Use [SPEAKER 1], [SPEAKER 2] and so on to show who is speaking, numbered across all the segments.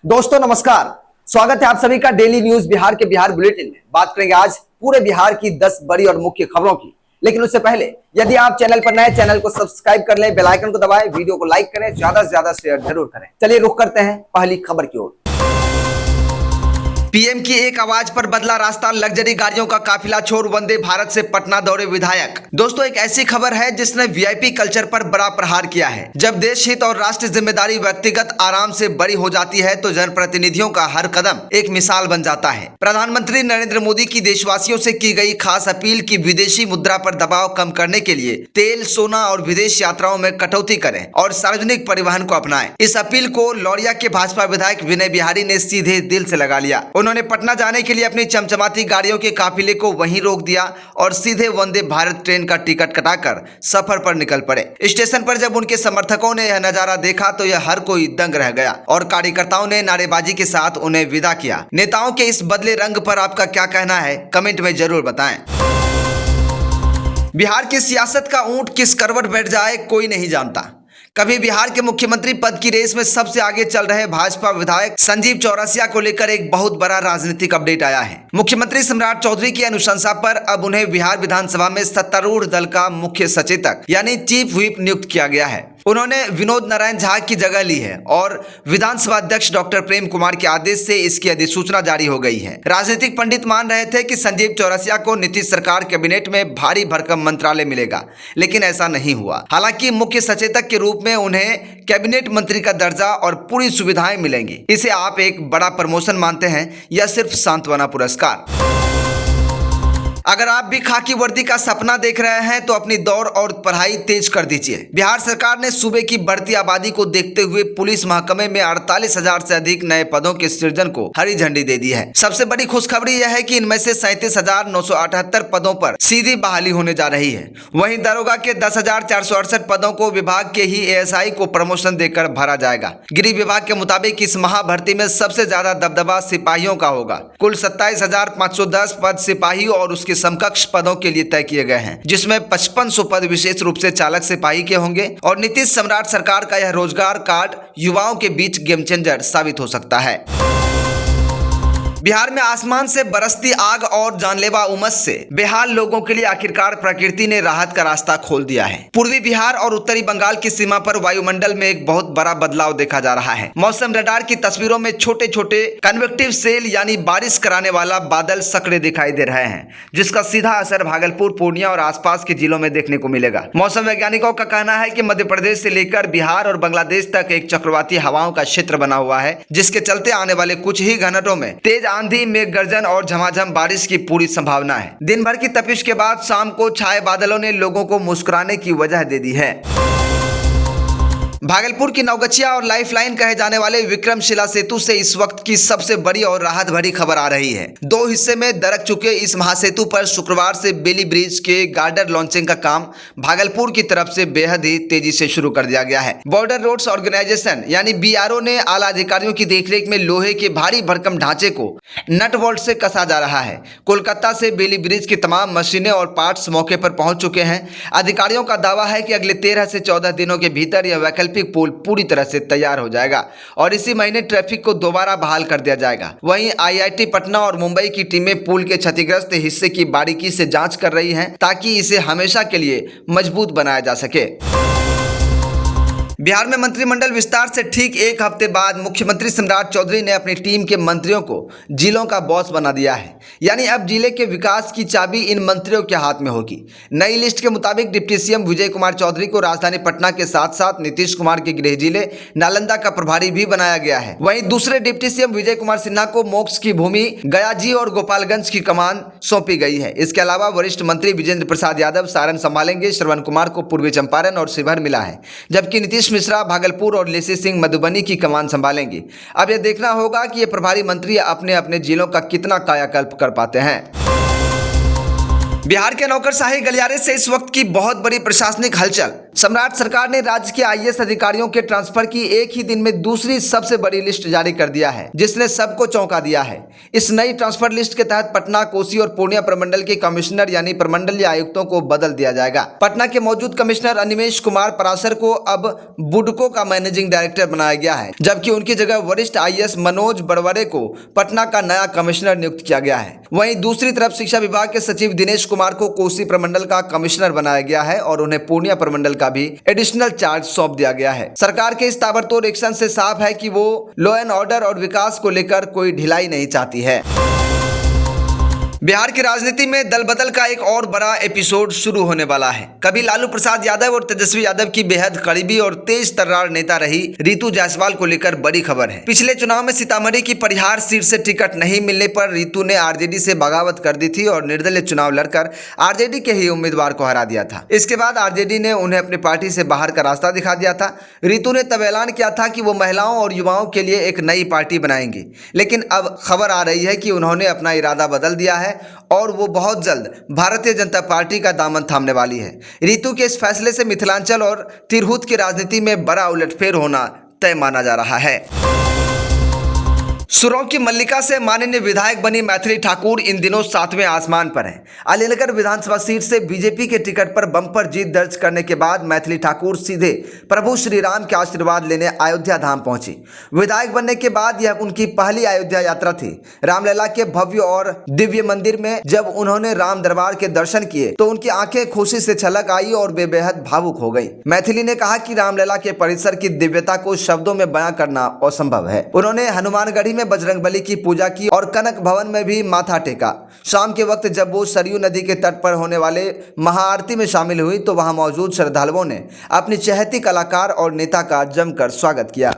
[SPEAKER 1] दोस्तों नमस्कार। स्वागत है आप सभी का डेली न्यूज बिहार के बिहार बुलेटिन में। बात करेंगे आज पूरे बिहार की 10 बड़ी और मुख्य खबरों की। लेकिन उससे पहले यदि आप चैनल पर नए, चैनल को सब्सक्राइब कर लें, बेल आइकन को दबाएं, वीडियो को लाइक करें, ज्यादा से ज्यादा शेयर जरूर करें। चलिए रुख करते हैं पहली खबर की ओर। पीएम की एक आवाज पर बदला रास्ता, लग्जरी गाड़ियों का काफिला छोड़ वंदे भारत से पटना दौड़े विधायक। दोस्तों एक ऐसी खबर है जिसने वीआईपी कल्चर पर बड़ा प्रहार किया है। जब देश हित और राष्ट्र जिम्मेदारी व्यक्तिगत आराम से बड़ी हो जाती है तो जनप्रतिनिधियों का हर कदम एक मिसाल बन जाता है। प्रधानमंत्री नरेंद्र मोदी की देशवासियों से की गई खास अपील की विदेशी मुद्रा पर दबाव कम करने के लिए तेल, सोना और विदेश यात्राओं में कटौती करें और सार्वजनिक परिवहन को अपनाएं। इस अपील को लौरिया के भाजपा विधायक विनय बिहारी ने सीधे दिल से लगा लिया। उन्होंने पटना जाने के लिए अपनी चमचमाती गाड़ियों के काफिले को वहीं रोक दिया और सीधे वंदे भारत ट्रेन का टिकट कटाकर सफर पर निकल पड़े। स्टेशन पर जब उनके समर्थकों ने यह नजारा देखा तो यह हर कोई दंग रह गया और कार्यकर्ताओं ने नारेबाजी के साथ उन्हें विदा किया। नेताओं के इस बदले रंग पर आपका क्या कहना है, कमेंट में जरूर बताएं। बिहार की सियासत का ऊंट किस करवट बैठ जाए कोई नहीं जानता। कभी बिहार के मुख्यमंत्री पद की रेस में सबसे आगे चल रहे भाजपा विधायक संजीव चौरसिया को लेकर एक बहुत बड़ा राजनीतिक अपडेट आया है। मुख्यमंत्री सम्राट चौधरी की अनुशंसा पर अब उन्हें बिहार विधानसभा में सत्तारूढ़ दल का मुख्य सचेतक यानी चीफ व्हिप नियुक्त किया गया है। उन्होंने विनोद नारायण झा की जगह ली है और विधानसभा अध्यक्ष डॉक्टर प्रेम कुमार के आदेश से इसकी अधिसूचना जारी हो गई है। राजनीतिक पंडित मान रहे थे कि संजीव चौरसिया को नीतीश सरकार कैबिनेट में भारी भरकम मंत्रालय मिलेगा, लेकिन ऐसा नहीं हुआ। हालांकि मुख्य सचेतक के रूप में उन्हें कैबिनेट मंत्री का दर्जा और पूरी सुविधाएं मिलेंगी। इसे आप एक बड़ा प्रमोशन मानते हैं या सिर्फ सांत्वना पुरस्कार? अगर आप भी खाकी वर्दी का सपना देख रहे हैं तो अपनी दौड़ और पढ़ाई तेज कर दीजिए। बिहार सरकार ने सूबे की बढ़ती आबादी को देखते हुए पुलिस महकमे में 48,000 से अधिक नए पदों के सृजन को हरी झंडी दे दी है। सबसे बड़ी खुशखबरी यह है कि इनमें से 37,978 पदों पर सीधी बहाली होने जा रही है। वहीं दरोगा के 10,468 पदों को विभाग के ही एएसआई को प्रमोशन देकर भरा जाएगा। गृह विभाग के मुताबिक इस महाभर्ती में सबसे ज्यादा दबदबा सिपाहियों का होगा। कुल 27,510 पद सिपाही और उसके समकक्ष पदों के लिए तय किए गए हैं, जिसमें 5500 पद विशेष रूप से चालक सिपाही के होंगे और नीतीश सम्राट सरकार का यह रोजगार कार्ड युवाओं के बीच गेम चेंजर साबित हो सकता है। बिहार में आसमान से बरसती आग और जानलेवा उमस से बेहाल लोगों के लिए आखिरकार प्रकृति ने राहत का रास्ता खोल दिया है। पूर्वी बिहार और उत्तरी बंगाल की सीमा पर वायुमंडल में एक बहुत बड़ा बदलाव देखा जा रहा है। मौसम रडार की तस्वीरों में छोटे छोटे कन्वेक्टिव सेल यानी बारिश कराने वाला बादल सकड़े दिखाई दे रहे हैं, जिसका सीधा असर भागलपुर, पूर्णिया और आसपास के जिलों में देखने को मिलेगा। मौसम वैज्ञानिकों का कहना है कि मध्य प्रदेश से लेकर बिहार और बांग्लादेश तक एक चक्रवाती हवाओं का क्षेत्र बना हुआ है, जिसके चलते आने वाले कुछ ही घंटों में तेज आंधी, मेघ गर्जन और झमाझम बारिश की पूरी संभावना है। दिन भर की तपिश के बाद शाम को छाए बादलों ने लोगों को मुस्कुराने की वजह दे दी है। भागलपुर की नवगछिया और लाइफलाइन कहे जाने वाले विक्रमशिला सेतु से इस वक्त की सबसे बड़ी और राहत भरी खबर आ रही है। 2 हिस्से में दरक चुके इस महासेतु पर शुक्रवार से बेली ब्रिज के गार्डर लॉन्चिंग का काम भागलपुर की तरफ से बेहद ही तेजी से शुरू कर दिया गया है। बॉर्डर रोड्स ऑर्गेनाइजेशन यानी बीआरओ ने आला अधिकारियों की देखरेख में लोहे के भारी भरकम ढांचे को नट बोल्ट से कसा जा रहा है। कोलकाता से बेली ब्रिज की तमाम मशीनें और पार्ट्स मौके पर पहुंच चुके हैं। अधिकारियों का दावा है कि अगले 13 से 14 दिनों के भीतर यह वैकल्पिक पुल पूरी तरह से तैयार हो जाएगा और इसी महीने ट्रैफिक को दोबारा बहाल कर दिया जाएगा। वहीं आईआईटी पटना और मुंबई की टीमें पुल के क्षतिग्रस्त हिस्से की बारीकी से जांच कर रही हैं ताकि इसे हमेशा के लिए मजबूत बनाया जा सके। बिहार में मंत्रिमंडल विस्तार से ठीक एक हफ्ते बाद मुख्यमंत्री सम्राट चौधरी ने अपनी टीम के मंत्रियों को जिलों का बॉस बना दिया है। यानी अब जिले के विकास की चाबी इन मंत्रियों के हाथ में होगी। नई लिस्ट के मुताबिक डिप्टी सीएम विजय कुमार चौधरी को राजधानी पटना के साथ साथ नीतीश कुमार के गृह जिले नालंदा का प्रभारी भी बनाया गया है। वहीं दूसरे डिप्टी सीएम विजय कुमार सिन्हा को मोक्ष की भूमि गयाजी और गोपालगंज की कमान सौंपी गई है। इसके अलावा वरिष्ठ मंत्री विजेंद्र प्रसाद यादव सारण संभालेंगे। श्रवण कुमार को पूर्वी चंपारण और शिवहर मिला है, जबकि नीतीश मिश्रा भागलपुर और लेसी सिंह मधुबनी की कमान संभालेंगे। अब यह देखना होगा कि ये प्रभारी मंत्री अपने अपने जिलों का कितना कायाकल्प कर पाते हैं। बिहार के नौकरशाही गलियारे से इस वक्त की बहुत बड़ी प्रशासनिक हलचल सम्राट सरकार ने राज्य के आईएएस अधिकारियों के ट्रांसफर की एक ही दिन में दूसरी सबसे बड़ी लिस्ट जारी कर दिया है, जिसने सबको चौंका दिया है। इस नई ट्रांसफर लिस्ट के तहत पटना, कोसी और पूर्णिया प्रमंडल के कमिश्नर यानी प्रमंडलीय आयुक्तों को बदल दिया जाएगा। पटना के मौजूद कमिश्नर अनिमेश कुमार पराशर को अब बुडको का मैनेजिंग डायरेक्टर बनाया गया है, जबकि उनकी जगह वरिष्ठ आईएएस मनोज बड़वरे को पटना का नया कमिश्नर नियुक्त किया गया है। वहीं दूसरी तरफ शिक्षा विभाग के सचिव दिनेश कुमार को कोसी प्रमंडल का कमिश्नर बनाया गया है और उन्हें पूर्णिया प्रमंडल का भी एडिशनल चार्ज सौंप दिया गया है। सरकार के इस ताबड़तोड़ एक्शन से साफ है कि वो लॉ एंड ऑर्डर और विकास को लेकर कोई ढिलाई नहीं चाहती है। बिहार की राजनीति में दल बदल का एक और बड़ा एपिसोड शुरू होने वाला है। कभी लालू प्रसाद यादव और तेजस्वी यादव की बेहद करीबी और तेज तर्रार नेता रही रितु जायसवाल को लेकर बड़ी खबर है। पिछले चुनाव में सीतामढ़ी की परिहार सीट से टिकट नहीं मिलने पर रितु ने आरजेडी से बगावत कर दी थी और निर्दलीय चुनाव लड़कर आरजेडी के ही उम्मीदवार को हरा दिया था। इसके बाद आरजेडी ने उन्हें अपनी पार्टी से बाहर का रास्ता दिखा दिया था। रितु ने तब ऐलान किया था कि वो महिलाओं और युवाओं के लिए एक नई पार्टी बनाएंगी, लेकिन अब खबर आ रही है कि उन्होंने अपना इरादा बदल दिया है और वो बहुत जल्द भारतीय जनता पार्टी का दामन थामने वाली है। रितु के इस फैसले से मिथिलांचल और तिरहुत की राजनीति में बड़ा उलटफेर होना तय माना जा रहा है। सुरों की मल्लिका से माननीय विधायक बनी मैथिली ठाकुर इन दिनों 7वें आसमान पर हैं। अलीनगर विधानसभा सीट से बीजेपी के टिकट पर बम्पर जीत दर्ज करने के बाद मैथिली ठाकुर सीधे प्रभु श्री राम के आशीर्वाद लेने अयोध्या धाम पहुंची। विधायक बनने के बाद यह उनकी पहली अयोध्या यात्रा थी। रामलला के भव्य और दिव्य मंदिर में जब उन्होंने राम दरबार के दर्शन किए तो उनकी आंखें खुशी से छलक आई और वे बेहद भावुक हो गई। मैथिली ने कहा कि रामलला के परिसर की दिव्यता को शब्दों में बयां करना असंभव है। उन्होंने हनुमानगढ़ी में बजरंगबली की पूजा की और कनक भवन में भी माथा टेका। शाम के वक्त जब वो सरयू नदी के तट पर होने वाले महाआरती में शामिल हुई तो वहां मौजूद श्रद्धालुओं ने अपनी चहेती कलाकार और नेता का जमकर स्वागत किया।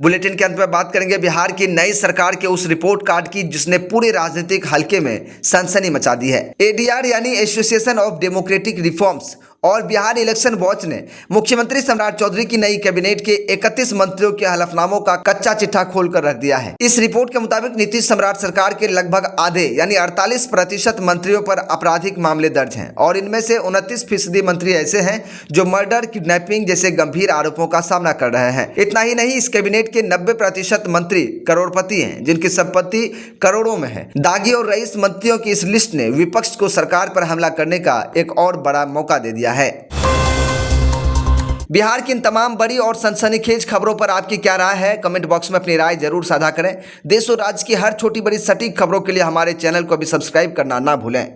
[SPEAKER 1] बुलेटिन के अंत में बात करेंगे बिहार की नई सरकार के उस रिपोर्ट कार्ड की जिसने पूरे राजनीतिक हलके में सनसनी मचा दी है। एडीआर यानी एसोसिएशन ऑफ डेमोक्रेटिक रिफॉर्म्स और बिहार इलेक्शन वॉच ने मुख्यमंत्री सम्राट चौधरी की नई कैबिनेट के 31 मंत्रियों के हलफनामों का कच्चा चिट्ठा खोलकर रख दिया है। इस रिपोर्ट के मुताबिक नीतीश सम्राट सरकार के लगभग आधे यानी 48% मंत्रियों पर आपराधिक मामले दर्ज हैं और इनमें से 29% मंत्री ऐसे हैं जो मर्डर, किडनैपिंग जैसे गंभीर आरोपों का सामना कर रहे हैं। इतना ही नहीं, इस कैबिनेट के 90% मंत्री करोड़पति हैं जिनकी संपत्ति करोड़ों में है। दागी और रईस मंत्रियों की इस लिस्ट ने विपक्ष को सरकार पर हमला करने का एक और बड़ा मौका दे दिया है। बिहार की इन तमाम बड़ी और सनसनीखेज खबरों पर आपकी क्या राय है? कमेंट बॉक्स में अपनी राय जरूर साझा करें। देश और राज्य की हर छोटी बड़ी सटीक खबरों के लिए हमारे चैनल को भी सब्सक्राइब करना ना भूलें।